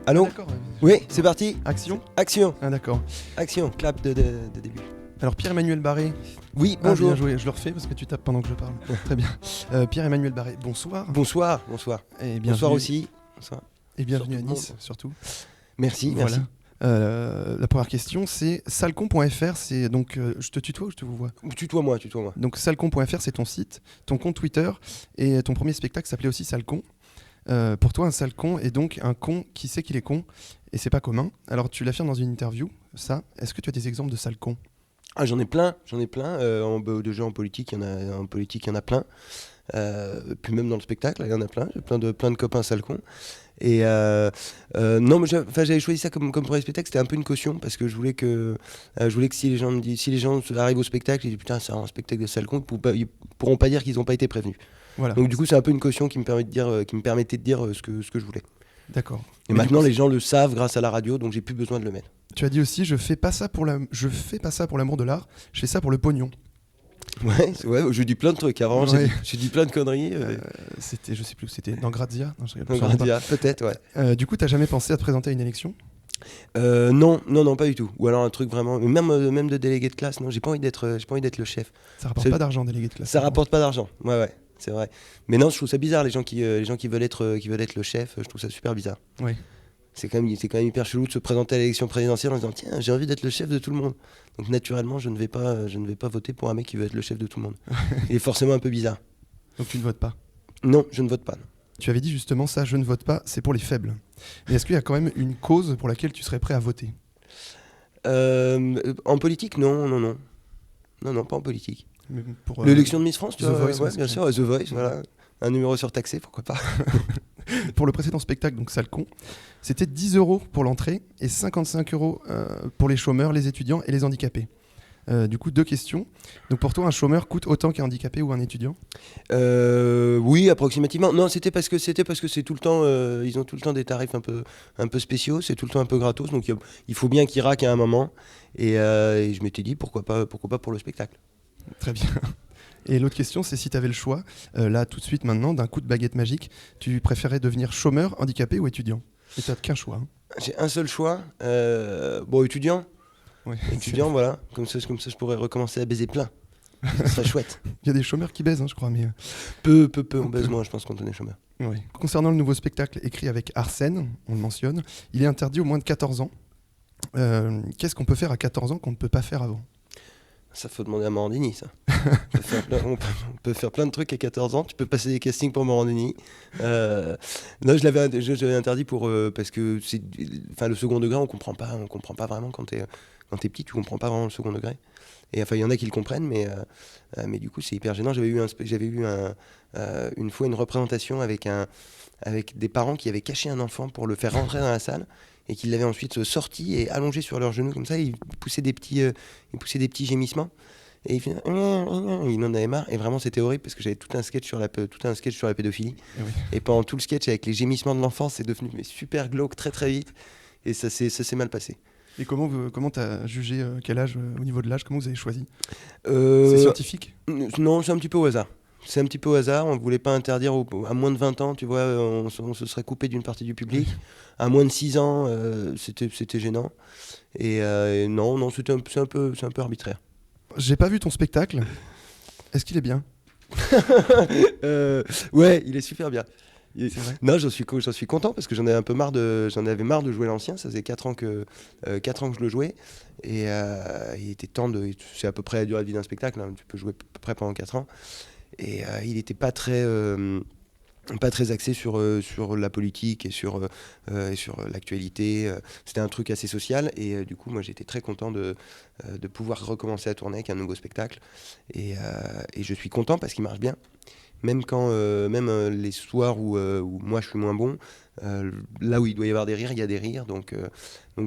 Allô? D'accord. Oui, c'est parti. Action. Action. Ah d'accord. Action. Clap de début. Alors Pierre-Emmanuel Barré. Oui, Ah, bonjour. bien joué, je le refais parce que tu tapes pendant que je parle. Très bien. Pierre-Emmanuel Barré, bonsoir. Bonsoir. Et Bonsoir aussi. Bonsoir. Et bienvenue à Surtout Nice, surtout. Merci, Voilà. merci. La première question, c'est salcon.fr. C'est donc, je te tutoie ou je te vous vois? Tutoie-moi. Donc salcon.fr, c'est ton site, ton compte Twitter, et ton premier spectacle s'appelait aussi Salcon. Pour toi, un sale con est donc un con qui sait qu'il est con, et c'est pas commun. Alors tu l'affirmes dans une interview, ça. Est-ce que tu as des exemples de sale con? Ah, j'en ai plein. Déjà en politique, il y en a plein. Puis même dans le spectacle, il y en a plein. J'ai plein de copains sales cons. Et non, mais j'avais choisi ça comme premier spectacle. C'était un peu une caution parce que je voulais que si les gens arrivent au spectacle, ils disent putain, c'est un spectacle de sales cons, ils pourront pas dire qu'ils n'ont pas été prévenus. Voilà. Donc du coup, c'est un peu une caution qui me permettait de dire ce que je voulais. D'accord. Et Mais maintenant, du coup, les gens le savent grâce à la radio, donc j'ai plus besoin de le mettre. tu as dit aussi, je fais pas ça pour l'amour de l'art, je fais ça pour le pognon. Ouais, j'ai dit plein de trucs. Avant, Ouais. j'ai dit plein de conneries. C'était, je sais plus où c'était, dans Grazia. Non, je rigole, Donc, sûrement pas. peut-être, ouais. Du coup, t'as jamais pensé à te présenter à une élection? Non, pas du tout. Ou alors un truc vraiment, même de délégué de classe. Non, j'ai pas envie d'être le chef. Ça rapporte pas d'argent, délégué de classe. Ça rapporte pas d'argent. Ouais, c'est vrai. Mais non, je trouve ça bizarre les gens qui veulent être le chef. Je trouve ça super bizarre. Oui. C'est quand même hyper chelou de se présenter à l'élection présidentielle en disant tiens, j'ai envie d'être le chef de tout le monde. Donc naturellement, je ne vais pas voter pour un mec qui veut être le chef de tout le monde. Il est forcément un peu bizarre. Donc tu ne votes pas. Non, je ne vote pas. Tu avais dit justement ça, je ne vote pas, c'est pour les faibles. Mais est-ce qu'il y a quand même une cause pour laquelle tu serais prêt à voter? En politique, non. Non, pas en politique. Mais pour, L'élection de Miss France, tu The vois, Voice, ouais, ouais, bien sûr, The Voice, voilà. Un numéro surtaxé, pourquoi pas. Pour le précédent spectacle, donc sale con, c'était 10 € pour l'entrée et 55 € pour les chômeurs, les étudiants et les handicapés. Du coup, 2 questions. Donc pour toi, un chômeur coûte autant qu'un handicapé ou un étudiant? Oui, approximativement. Non, c'était parce que c'est tout le temps, ils ont tout le temps des tarifs un peu spéciaux, c'est tout le temps un peu gratos, donc il faut bien qu'ils raquent à un moment. Et je m'étais dit pourquoi pas pour le spectacle. Très bien. Et l'autre question, c'est si tu avais le choix, là tout de suite maintenant, d'un coup de baguette magique, tu préférais devenir chômeur, handicapé ou étudiant? Et tu n'as qu'un choix. Hein. J'ai un seul choix, étudiant. Ouais, Étudiant, voilà. Comme ça, je pourrais recommencer à baiser plein. Ça serait chouette. Il y a des chômeurs qui baisent, hein, je crois, mais... Peu, on baise moins, je pense, quand on est chômeur. Oui. Concernant le nouveau spectacle écrit avec Arsène, on le mentionne, il est interdit aux moins de 14 ans. Qu'est-ce qu'on peut faire à 14 ans qu'on ne peut pas faire avant? Ça, faut demander à Morandini, ça. On peut faire plein de trucs à 14 ans. Tu peux passer des castings pour Morandini. Non, je l'avais interdit parce que le second degré, on comprend pas vraiment quand t'es petit, tu comprends pas vraiment le second degré. Et enfin, il y en a qui le comprennent, mais du coup, c'est hyper gênant. J'avais eu une fois une représentation avec des parents qui avaient caché un enfant pour le faire rentrer dans la salle et qui l'avaient ensuite sorti et allongé sur leurs genoux comme ça. Ils poussaient des petits gémissements. Et il en avait marre. Et vraiment, c'était horrible parce que j'avais tout un sketch sur la pédophilie. Eh oui. Et pendant tout le sketch, avec les gémissements de l'enfant, c'est devenu super glauque très très vite. Et ça s'est mal passé. Et comment t'as jugé quel âge, au niveau de l'âge, comment vous avez choisi? C'est scientifique? Non, c'est un petit peu au hasard. On ne voulait pas interdire à moins de 20 ans, tu vois, on se serait coupé d'une partie du public. À moins de 6 ans, c'était gênant. Et non, c'est un peu arbitraire. J'ai pas vu ton spectacle. Est-ce qu'il est bien? Ouais, il est super bien. C'est vrai. Non, j'en suis content parce que j'en avais marre de jouer l'ancien. Ça faisait 4 ans que je le jouais. Et il était temps c'est à peu près la durée de vie d'un spectacle. Hein, tu peux jouer à peu près pendant 4 ans. Et il n'était pas très axé sur la politique et sur l'actualité. C'était un truc assez social. Et du coup, moi, j'étais très content de pouvoir recommencer à tourner avec un nouveau spectacle. Et je suis content parce qu'il marche bien. Même quand les soirs où moi je suis moins bon, là où il doit y avoir des rires, il y a des rires, donc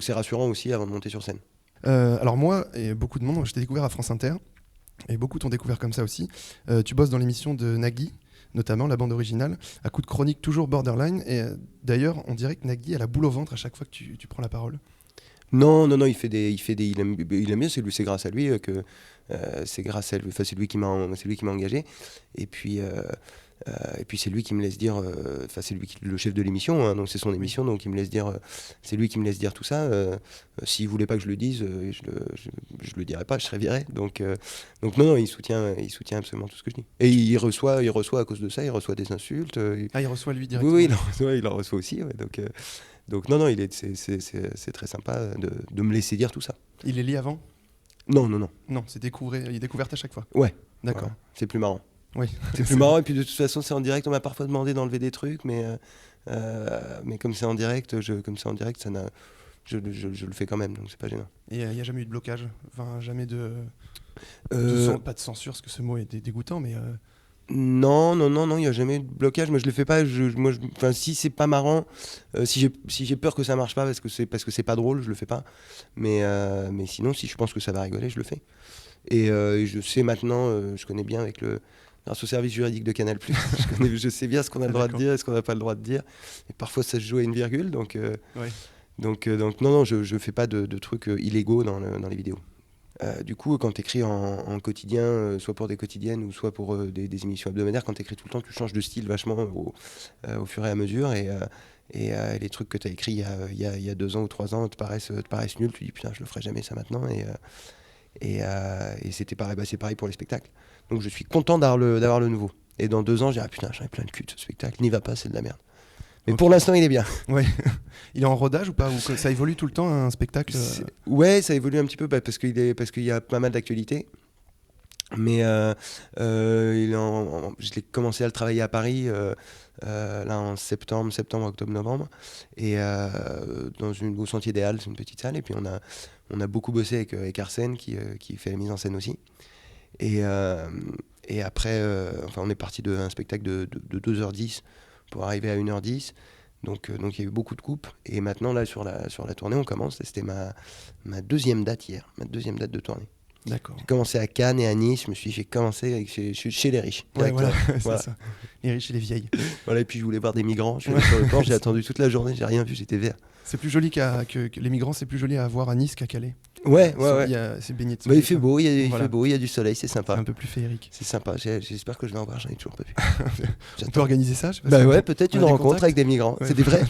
c'est rassurant aussi avant de monter sur scène. Alors moi et beaucoup de monde, je t'ai découvert à France Inter, et beaucoup t'ont découvert comme ça aussi. Tu bosses dans l'émission de Nagui, notamment la bande originale, à coup de chronique toujours borderline, et d'ailleurs on dirait que Nagui a la boule au ventre à chaque fois que tu prends la parole. Non, il aime bien, c'est grâce à lui que c'est lui qui m'a engagé. Et puis Et puis c'est lui qui me laisse dire, enfin c'est lui le chef de l'émission, hein, donc c'est son émission, donc il me laisse dire, c'est lui qui me laisse dire tout ça. S'il voulait pas que je le dise, je le dirais pas, je serais viré. Donc non, il soutient absolument tout ce que je dis. Et il reçoit à cause de ça, il reçoit des insultes. Il reçoit lui directement. Oui, il en reçoit aussi. Ouais, donc non, c'est très sympa de me laisser dire tout ça. Il les lit avant? Non. Non, c'est découverte à chaque fois. Ouais. D'accord. Voilà. C'est plus marrant. Oui. C'est plus marrant, et puis de toute façon c'est en direct, on m'a parfois demandé d'enlever des trucs, mais comme c'est en direct, je le fais quand même, donc c'est pas gênant. Et il n'y a jamais eu de blocage, enfin jamais pas de censure, parce que ce mot est dégoûtant, mais... Non, il n'y a jamais eu de blocage, mais je le fais pas, enfin si c'est pas marrant, si j'ai peur que ça marche pas parce que c'est pas drôle, je le fais pas, mais sinon si je pense que ça va rigoler, je le fais. Et je sais maintenant, je connais bien grâce au service juridique de Canal+, je sais bien ce qu'on a le droit de dire et ce qu'on n'a pas le droit de dire. Et parfois, ça se joue à une virgule. Donc non, je fais pas de trucs illégaux dans les vidéos. Du coup, quand tu écris en quotidien, soit pour des quotidiennes ou soit pour des émissions hebdomadaires, quand tu écris tout le temps, tu changes de style vachement au fur et à mesure. Et les trucs que tu as écrits il y a 2 ans ou 3 ans te paraissent nuls. Tu dis, putain, je le ferai jamais ça maintenant. Et c'était pareil, c'est pareil pour les spectacles. Donc je suis content d'avoir le nouveau. Et dans 2 ans, j'ai putain, j'en ai plein de cul de ce spectacle, n'y va pas, c'est de la merde. Mais pour l'instant, il est bien. Ouais. Il est en rodage ou pas? Ou ça évolue tout le temps un spectacle? Ouais, ça évolue un petit peu parce qu'il y a pas mal d'actualités. Mais je l'ai commencé à le travailler à Paris là en septembre, octobre, novembre, et au Sentier des Halles, c'est une petite salle, et puis on a beaucoup bossé avec Arsène qui fait la mise en scène aussi. Et après, on est parti d'un spectacle de 2h10 pour arriver à 1h10. Donc il y a eu beaucoup de coupes. Et maintenant, là, sur la tournée, on commence. C'était ma deuxième date hier, ma deuxième date de tournée. D'accord. J'ai commencé à Cannes et à Nice. J'ai commencé chez les riches. Ouais, voilà, c'est ça. Les riches et les vieilles. Voilà, et puis je voulais voir des migrants. Je suis allé sur le port, j'ai attendu toute la journée, j'ai rien vu, j'étais vert. C'est plus joli que les migrants, c'est plus joli à voir à Nice qu'à Calais. Ouais. C'est baigné de soleil. Il fait beau, il fait beau, il y a du soleil, c'est sympa. C'est un peu plus féerique. C'est sympa, j'espère que je vais en voir, j'en ai toujours pas vu. On peut organiser ça, je sais pas. Bah ouais, peut-être une rencontre avec des migrants, c'est des vrais.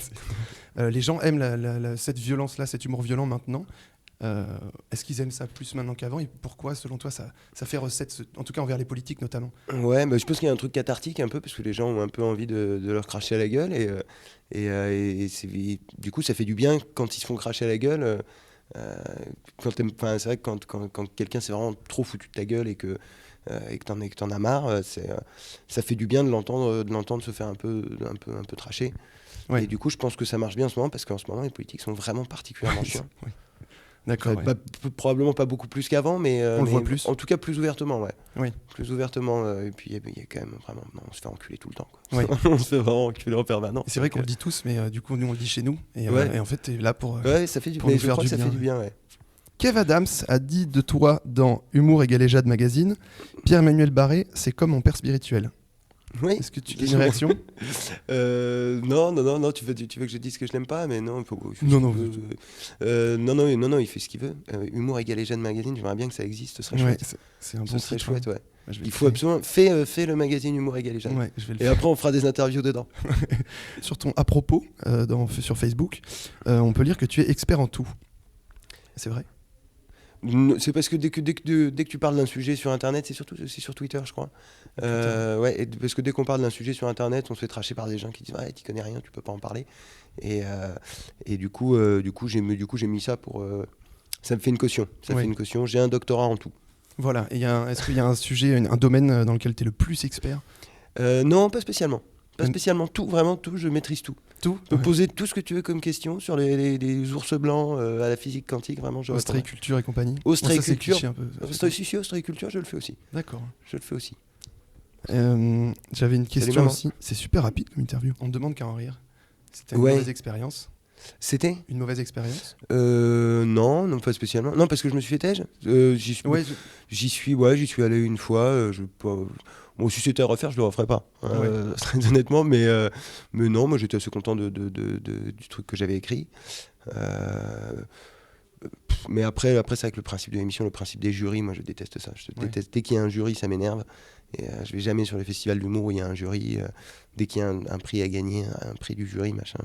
Les gens aiment cette violence-là, cet humour violent maintenant. Est-ce qu'ils aiment ça plus maintenant qu'avant, et pourquoi, selon toi, ça fait recette, en tout cas envers les politiques notamment? Ouais, je pense qu'il y a un truc cathartique un peu, parce que les gens ont un peu envie de leur cracher à la gueule, et du coup ça fait du bien quand ils se font cracher à la gueule. C'est vrai que quand quelqu'un s'est vraiment trop foutu de ta gueule et que t'en as marre, ça fait du bien de l'entendre se faire un peu tracher. Ouais. Et du coup je pense que ça marche bien en ce moment, parce qu'en ce moment les politiques sont vraiment particulièrement chiants. Oui. D'accord. Probablement pas beaucoup plus qu'avant, mais on le voit plus. En tout cas plus ouvertement, ouais. Oui. Plus ouvertement, et puis il y a quand même vraiment, on se fait enculer tout le temps, quoi. Oui. On se fait vraiment enculer en permanence. C'est vrai qu'on le dit tous, mais du coup nous on le dit chez nous, et en fait t'es là pour ça fait du bien. Je crois que ça fait du bien, ouais. Kev Adams a dit de toi dans Humour égale Jade magazine: Pierre-Emmanuel Barré, c'est comme mon père spirituel. Oui. Est-ce que tu as une réaction? Non, tu veux que je dise que je l'aime pas, mais non. Non, il fait ce qu'il veut. Humour égale Jade magazine, j'aimerais bien que ça existe, ce serait chouette. C'est un bon ce serait chouette, ouais. Il faut créer. Absolument fais le magazine Humour égale Jade. Ouais, je vais le Et faire. après on fera des interviews dedans. Sur ton à propos sur Facebook, on peut lire que tu es expert en tout. C'est vrai? C'est parce que dès que tu parles d'un sujet sur Internet, c'est sur Twitter, je crois. Ouais, parce que dès qu'on parle d'un sujet sur Internet, on se fait tracher par des gens qui disent ouais, tu connais rien, tu peux pas en parler. Et du coup, j'ai mis ça pour. Ça me fait une caution. Fait une caution. J'ai un doctorat en tout. Voilà. Et est-ce qu'il y a un sujet, un domaine dans lequel tu es le plus expert? Non, pas spécialement. Pas spécialement. Tout, vraiment tout. Je maîtrise tout. Tout. Tu peux poser tout ce que tu veux comme question sur les ours blancs à la physique quantique, vraiment. Ostréiculture et compagnie. Ostréiculture. Ostréiculture, je le fais aussi. D'accord. Je le fais aussi. J'avais une question aussi. C'est super rapide comme interview. On ne demande qu'à en rire. C'était une mauvaise expérience. C'était une mauvaise expérience? Non, pas spécialement. Non, parce que je me suis fait tège. J'y suis allé une fois. Bon, si c'était à refaire, je le referais pas, très honnêtement, mais non, moi j'étais assez content du truc que j'avais écrit. Mais après c'est avec le principe de l'émission, le principe des jurys, moi je déteste ça. Je déteste. Dès qu'il y a un jury, ça m'énerve. Et je vais jamais sur les festivals d'humour où il y a un jury. Dès qu'il y a un prix à gagner, un prix du jury, machin.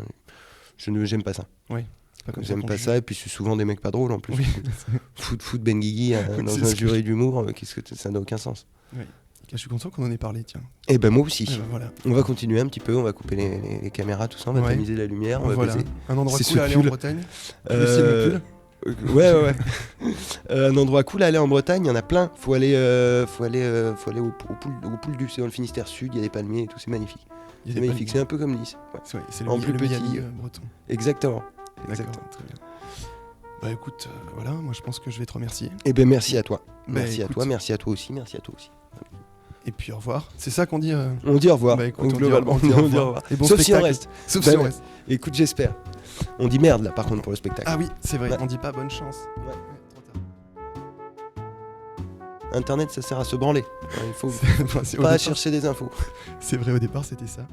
J'aime pas ça. Oui. C'est pas comme J'aime qu'on pas juge. ça, et puis c'est souvent des mecs pas drôles en plus. Oui. Foot Ben Guigui dans C'est un ce que jury d'humour, qu'est-ce que ça n'a aucun sens. Oui. Je suis content qu'on en ait parlé, tiens. Et ben moi aussi. Eh ben, voilà. On va continuer un petit peu, on va couper les caméras, tout ça, on va Ouais. tamiser la lumière, on va Voilà. baiser. Un endroit C'est cool à aller en cool. Bretagne. Euh, ouais. Un endroit cool à aller en Bretagne, il y en a plein. Faut aller au Pouldu, c'est dans le Finistère Sud, il y a des palmiers et tout, c'est magnifique. Il y a C'est des magnifique, c'est un peu comme Nice. Ouais. C'est le, En plus le petit. Miami breton. Exactement. D'accord, très bien. Bah écoute, voilà, moi je pense que je vais te remercier. Et ben merci à toi. Bah, Merci à écoute. toi, merci à toi aussi, merci à toi aussi. Et puis au revoir. C'est ça qu'on dit On dit au revoir. Bah écoute, Globalement, on dit au revoir. Et bon Sauf si on spectacle. reste. Sauf Bah si on ouais. reste. Écoute, j'espère. On dit merde là par contre pour le spectacle. Ah oui, c'est vrai, Ouais. on dit pas bonne chance. Ouais. Trop tard. Internet ça sert à se branler. Il faut Enfin, au pas départ, chercher des infos. c'est vrai, au départ c'était ça.